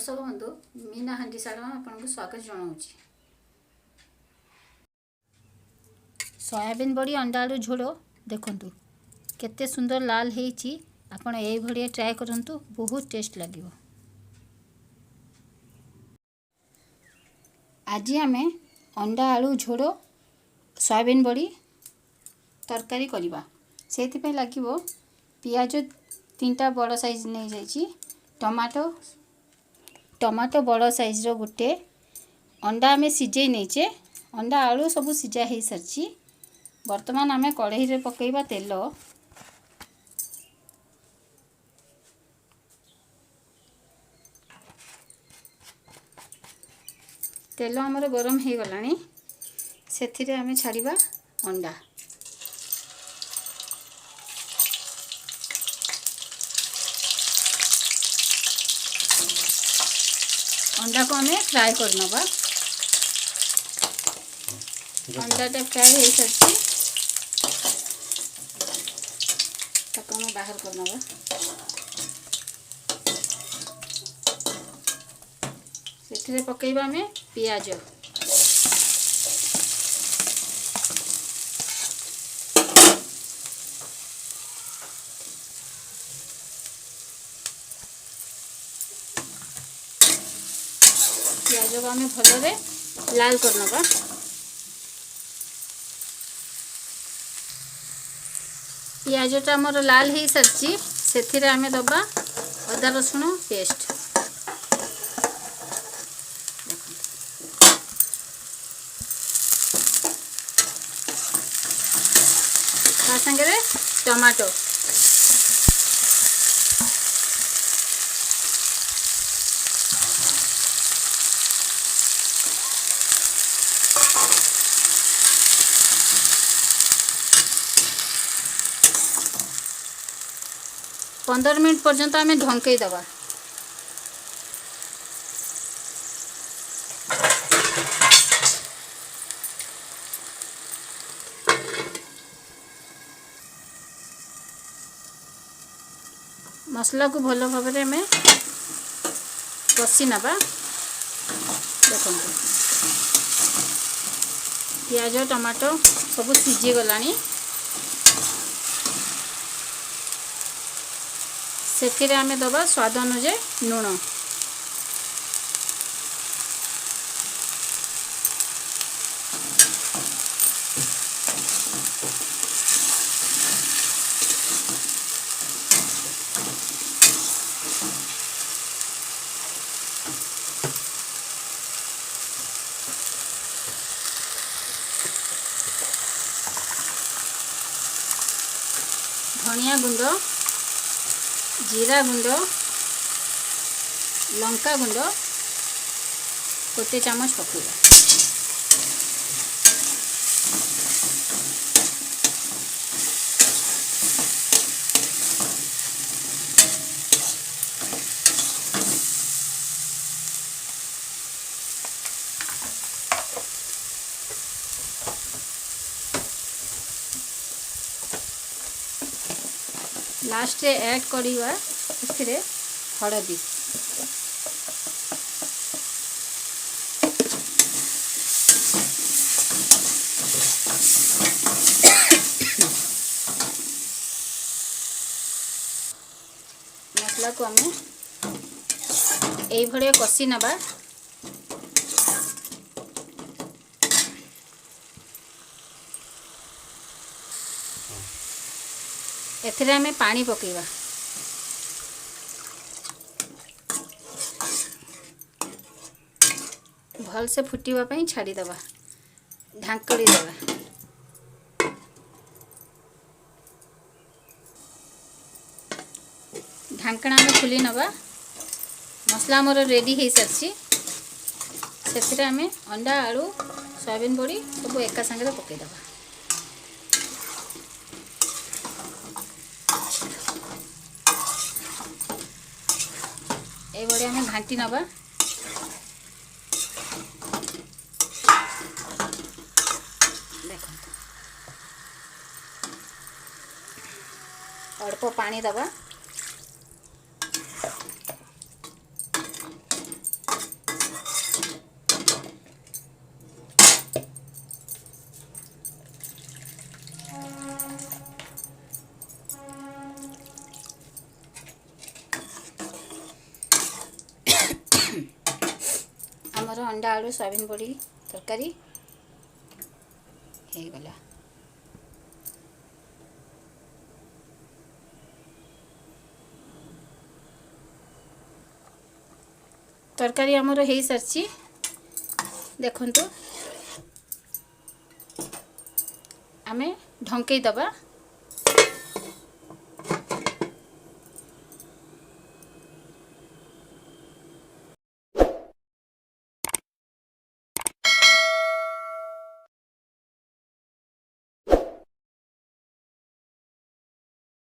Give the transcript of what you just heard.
दर्शक बंधु मीना हांडीशाला आपको स्वागत जनाऊँगी। सोयाबीन बड़ी अंडा आलू झोल देखंतु केते सुंदर लाल हेची। आपण एई भड़िया ट्राए करंतु, बहुत टेस्ट लागिवो। आज आमे अंडा आलू झोल सोयाबीन बड़ी तरकारी करबा। सेति पे लागिवो पियाज 3टा बड़ साइज नहीं जाइछि, टमाटो बड़ साइज रो गुटे, अंडा आमे सिझे नहींचे, अंडा आलू सब सिझा हो सारी। वर्तमान आमे कढ़ाई रे पकेइबा तेल। तेल हमर गरम हो गलानी, सेथिरे आमे छाड़िबा अंडा। अंडा को हमें फ्राई करना बा। अंडा टा फ्राई हो सारी, ताको हमें बाहर करना बा। सेथिरे पकेइबा हमें पियाज। पियाज को हमें भलरे लाल करना बा। पियाज टा हमर लाल हो सारी, सेथिरे आमे दबा अदा रसुण पेस्ट। ता संगे टमाटो, पंदर मिनट पर्यंत आमे ढंकई दबा। मसला को भल भाव में कषि नबा। देखो पियाज टमाटो सब सिझी गलानी, सेथिरे आमे दबा स्वाद अनुसार लूण। धनिया गुंड, जीरा गुंड, लंका गुंड 1 चामच पकेगा। लास्ट ऐड करिवा इसरे हळदी। मसला को हमें एई भड़िया कषि नबा। एथिरे हमें पानी पकेइबा। भल से फुटीबा पई छाड़ी दबा, ढांकड़ी दबा। ढांकणा में खुली नबा। मसला मोर रेडी हो सारी, सेथिरे हमें अंडा आलू सोयाबीन बड़ी सब एका संगे पकई दबा। ए बड़ी हमें घांटी नबा। देखो अल्प पानी दबा। अंडा आलू सोयाबीन बड़ी तरकारी हो गला। तरकारी आमर हो सारी देखु आमे ढंकई दबा।